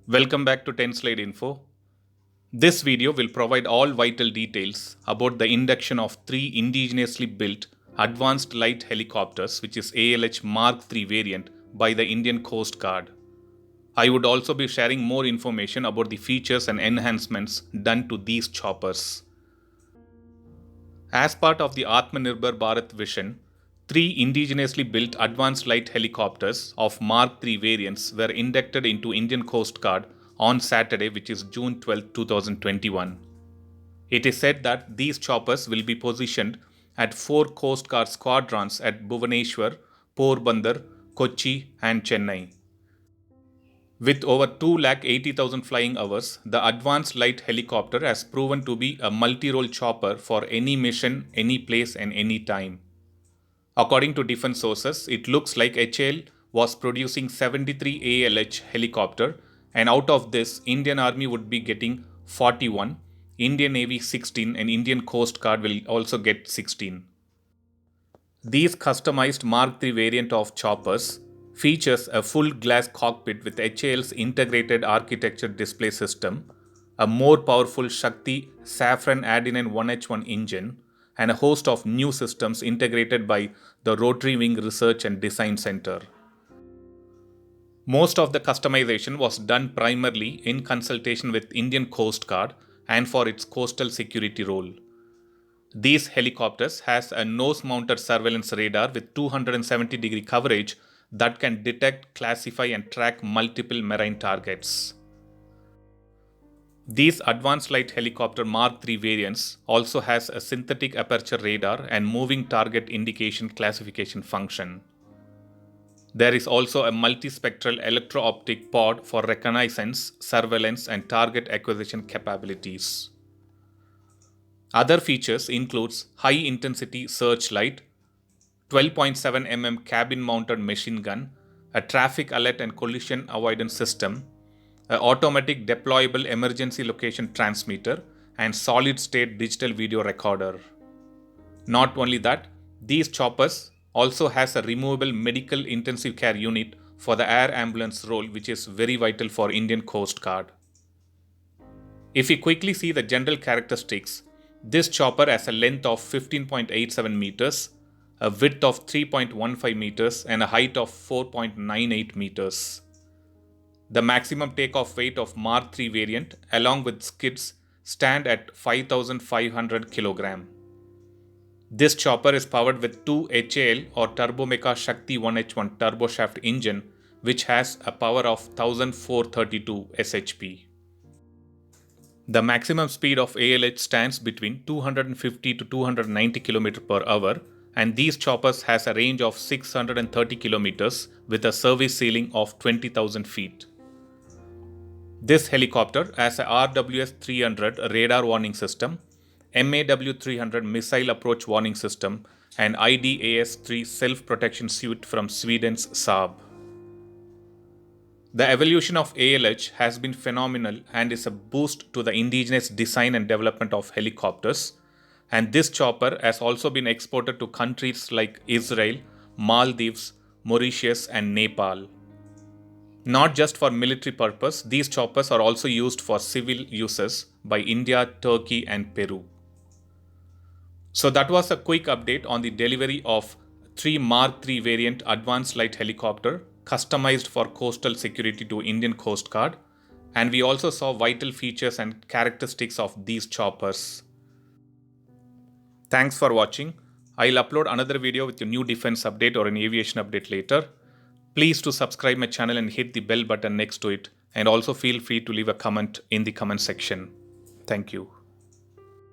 Welcome back to 10 Slide Info. This video will provide all vital details about the induction of three indigenously built advanced light helicopters, which is ALH Mark III variant, by the Indian Coast Guard. I would also be sharing more information about the features and enhancements done to these choppers. As part of the Atmanirbhar Bharat vision, three indigenously built advanced light helicopters of Mark III variants were inducted into Indian Coast Guard on Saturday, which is June 12, 2021. It is said that these choppers will be positioned at four Coast Guard squadrons at Bhubaneswar, Porbandar, Kochi, and Chennai. With over 280,000 flying hours, the Advanced Light Helicopter has proven to be a multi-role chopper for any mission, any place, and any time. According to defense sources, it looks like HAL was producing 73 ALH helicopter, and out of this, Indian Army would be getting 41, Indian Navy 16, and Indian Coast Guard will also get 16. These customized Mark III variant of choppers features a full glass cockpit with HAL's integrated architecture display system, a more powerful Shakti Safran Adenine 1H1 engine, and a host of new systems integrated by the Rotary Wing Research and Design Center. Most of the customization was done primarily in consultation with Indian Coast Guard and for its coastal security role. These helicopters has a nose-mounted surveillance radar with 270-degree coverage that can detect, classify, and track multiple marine targets. These advanced light helicopter Mark III variants also has a synthetic aperture radar and moving target indication classification function. There is also a multispectral electro-optic pod for reconnaissance, surveillance, and target acquisition capabilities. Other features includes high-intensity searchlight, 12.7 mm cabin-mounted machine gun, a traffic alert and collision avoidance system, an automatic deployable emergency location transmitter, and solid-state digital video recorder. Not only that, these choppers also has a removable medical intensive care unit for the air ambulance role, which is very vital for Indian Coast Guard. If we quickly see the general characteristics, this chopper has a length of 15.87 meters, a width of 3.15 meters, and a height of 4.98 meters. The maximum takeoff weight of Mark III variant, along with skids, stand at 5,500 kg. This chopper is powered with two HAL or Turbomeca Shakti 1H1 turboshaft engine, which has a power of 1432 shp. The maximum speed of ALH stands between 250 to 290 km per hour, and these choppers has a range of 630 km with a service ceiling of 20,000 feet. This helicopter has a RWS-300 radar warning system, MAW-300 missile approach warning system, and IDAS-3 self-protection suite from Sweden's Saab. The evolution of ALH has been phenomenal and is a boost to the indigenous design and development of helicopters. And this chopper has also been exported to countries like Israel, Maldives, Mauritius, and Nepal. Not just for military purpose, these choppers are also used for civil uses by India, Turkey, and Peru. So that was a quick update on the delivery of three Mark III variant advanced light helicopter customized for coastal security to Indian Coast Guard, and we also saw vital features and characteristics of these choppers. Thanks for watching. I'll upload another video with a new defense update or an aviation update later. Please do subscribe my channel and hit the bell button next to it, and also feel free to leave a comment in the comment section. Thank you.